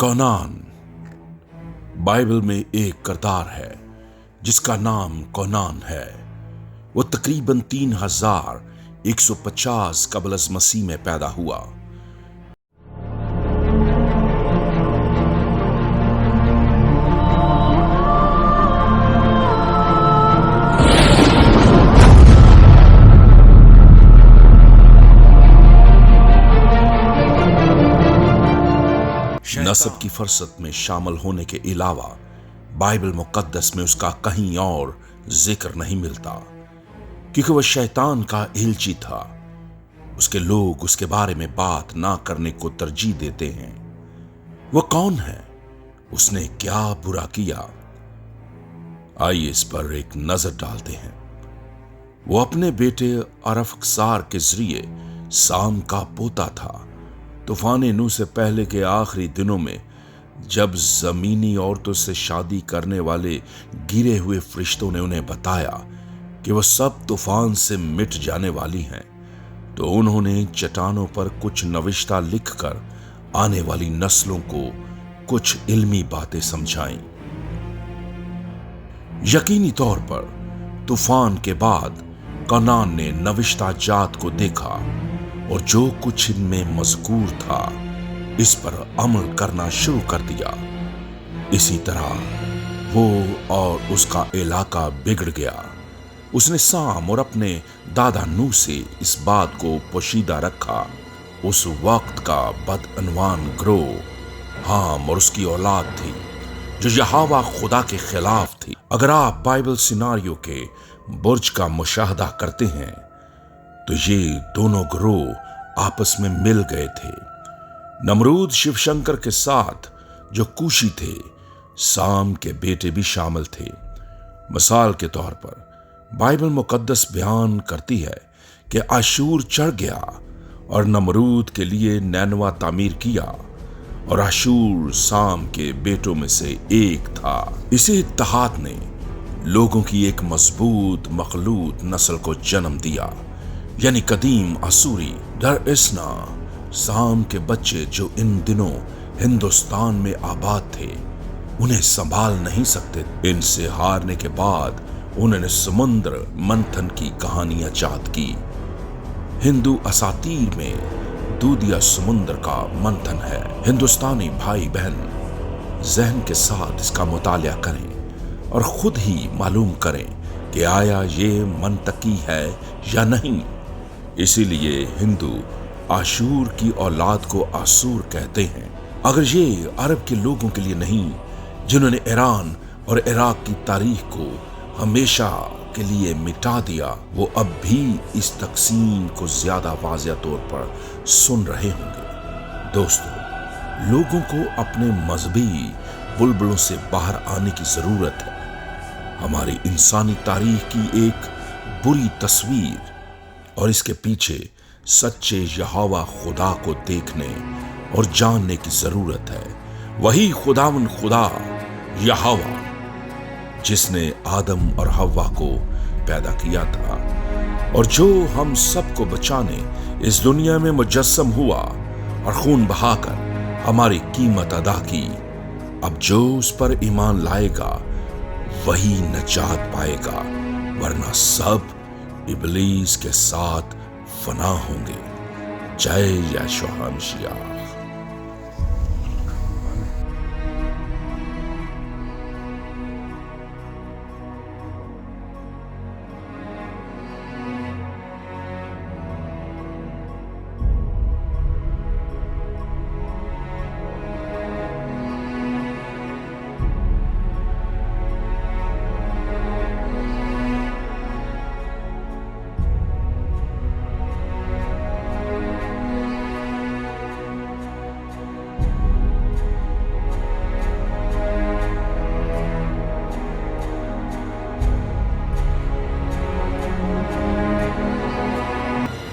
Connon Bible में एक किरदार है जिसका नाम कोनान है। वो तकरीबन 3150 कबल अज़ मसीह में पैदा हुआ। नस्ब की फरसत में शामिल होने के अलावा बाइबल मुकद्दस में उसका कहीं और जिक्र नहीं मिलता, क्योंकि वह शैतान का एलची था। उसके लोग उसके बारे में बात ना करने को तरजीह देते हैं। वह कौन है? उसने क्या बुरा किया? आइए इस पर एक नजर डालते हैं। वो अपने बेटे अरफक्सार के जरिए साम का पोता था। तूफान नूह से पहले के आखिरी दिनों में जब जमीनी औरतों से शादी करने वाले गिरे हुए फरिश्तों ने उन्हें बताया कि वह सब तूफान से मिट जाने वाली हैं, तो उन्होंने चट्टानों पर कुछ नविश्ता लिखकर आने वाली नस्लों को कुछ इल्मी बातें समझाईं। यकीनी तौर पर तूफान के बाद कोनान ने नविश्ता जात को देखा और जो कुछ इनमें मज़कूर था इस पर अमल करना शुरू कर दिया। इसी तरह वो और उसका इलाका बिगड़ गया। उसने साम और अपने दादा नूह से इस बात को पोशीदा रखा। उस वक्त का बदअनवान ग्रोह हाम और उसकी औलाद थी जो यहोवा खुदा के खिलाफ थी। अगर आप बाइबल सिनारियो के बुर्ज का मुशाहदा करते हैं तो ये दोनों ग्रोह आपस में मिल गए थे। नमरूद शिवशंकर के साथ जो कूशी थे, साम के बेटे भी शामिल थे। मिसाल के तौर पर बाइबल मुकद्दस बयान करती है कि आशूर चढ़ गया और नमरूद के लिए नैनवा तामीर किया, और आशूर साम के बेटों में से एक था। इसी इत्तेहाद ने लोगों की एक मजबूत मखलूत नस्ल को जन्म दिया, यानी कदीम असूरी। दरअसना साम के बच्चे जो इन दिनों हिंदुस्तान में आबाद थे उन्हें संभाल नहीं सकते। इनसे हारने के बाद उन्होंने समुद्र मंथन की कहानियां चाहत की। हिंदू असातीर में दूधिया समुद्र का मंथन है। हिंदुस्तानी भाई बहन जहन के साथ इसका मुतालिया करें और खुद ही मालूम करें कि आया ये मंतकी है या नहीं। इसीलिए हिंदू आशूर की औलाद को आसूर कहते हैं। अगर ये अरब के लोगों के लिए नहीं जिन्होंने ईरान और इराक की तारीख को हमेशा के लिए मिटा दिया, वो अब भी इस तकसीम को ज्यादा वाज़ेह तौर पर सुन रहे होंगे। दोस्तों, लोगों को अपने मजहबी बुलबुलों से बाहर आने की जरूरत है। हमारी इंसानी तारीख की एक बुरी तस्वीर और इसके पीछे सच्चे यहोवा खुदा को देखने और जानने की जरूरत है। वही खुदावन खुदा यहोवा जिसने आदम और हव्वा को पैदा किया था और जो हम सबको बचाने इस दुनिया में मुजस्सम हुआ और खून बहाकर हमारी कीमत अदा की। अब जो उस पर ईमान लाएगा वही नजात पाएगा, वरना सब इब्लीस के साथ फना होंगे। जय यशोह मसीह।